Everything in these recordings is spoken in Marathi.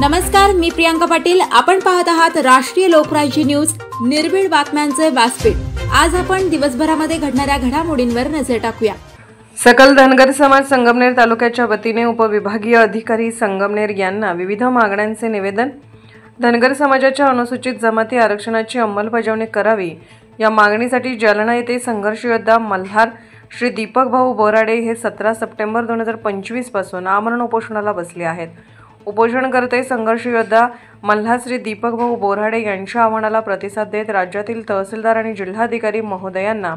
नमस्कार, मी प्रियांका पाटील। आपण पाहत आहात राष्ट्रीय लोकराज्य न्यूज, निर्भीड बातम्यांचे व्यासपीठ। आज आपण दिवसभरामध्ये घडणाऱ्या घडामोडींवर नजर टाकूया। सकल धनगर समाज संगमनेर तालुक्याच्या वतीने उपविभागीय अधिकारी संगमनेर यांना विविध मागण्यांचे निवेदन। धनगर समाजाच्या अनुसूचित जमाती आरक्षणाची अंमलबजावणी करावी या मागणीसाठी जालना येथे संघर्ष योद्धा मल्हार श्री दीपक भाऊ बोराडे हे 17 सप्टेंबर 2025 पासून आमरण उपोषणाला बसले आहेत। उपोषणकर्ते संघर्ष योद्धा मल्हार श्री दीपक भाऊ बोराडे यांच्या आव्हानाला प्रतिसाद देत राज्यातील तहसीलदार आणि जिल्हाधिकारी महोदयांना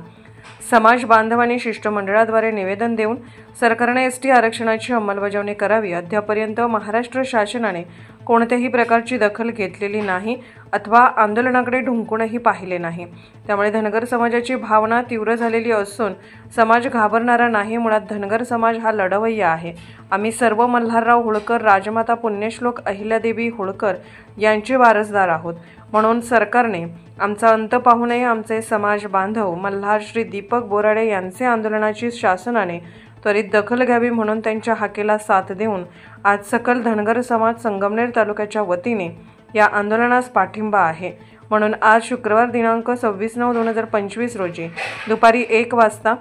समाज बांधवांनी शिष्टमंडळाद्वारे निवेदन देऊन सरकारने एसटी आरक्षणाची अंमलबजावणी करावी। अद्यापर्यंत महाराष्ट्र शासनाने कोणत्याही प्रकारची दखल घेतलेली नाही अथवा आंदोलनाकडे ढुंकूनही पाहिले नाही। त्यामुळे धनगर समाजाची भावना तीव्र झालेली असून समाज घाबरणारा नाही। मुळात धनगर समाज हा लढवय्या आहे। आम्ही सर्व मल्हारराव होळकर, राजमाता पुण्यश्लोक अहिल्यादेवी होळकर यांचे वारसदार आहोत। म्हणून सरकारने आमचा अंत पाहू नये। आमचे समाज बांधव मल्हार श्री दीपक बोराडे यांचे आंदोलनाची शासनाने त्वरित दखल घ्यावी म्हणून त्यांच्या हाकेला साथ देऊन आज सकल धनगर समाज संगमनेर तालुक्याच्या वतीने या आंदोलनास पाठिंबा आहे। म्हणून आज शुक्रवार दिनांक 26/9/2025 रोजी दुपारी 1 वाजता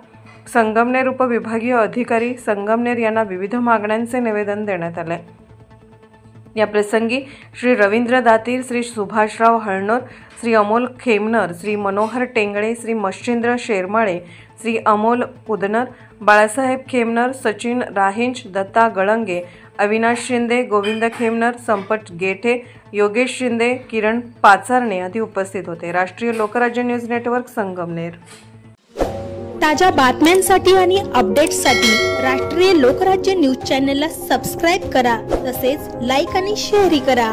संगमनेर उपविभागीय अधिकारी संगमनेर यांना विविध मागण्यांचे निवेदन देण्यात आले। या प्रसंगी श्री रवींद्र दातीर, श्री सुभाषराव हळनोर, श्री अमोल खेमनर, श्री मनोहर टेंगळे, श्री मच्छिंद्र शेरमाळे, श्री अमोल पुदनर, बाळासाहेब खेमनर, सचिन राहिंज, दत्ता गळंगे, अविनाश शिंदे, गोविंद खेमनर, संपत गेठे, योगेश शिंदे, किरण पाचारणे आदी उपस्थित होते। राष्ट्रीय लोकराज्य न्यूज नेटवर्क संगमनेर। ताज्या बातम्यांसाठी आणि अपडेट्ससाठी राष्ट्रीय लोकराज्य न्यूज चॅनलला सबस्क्राइब करा, तसेच लाईक आणि शेअर करा।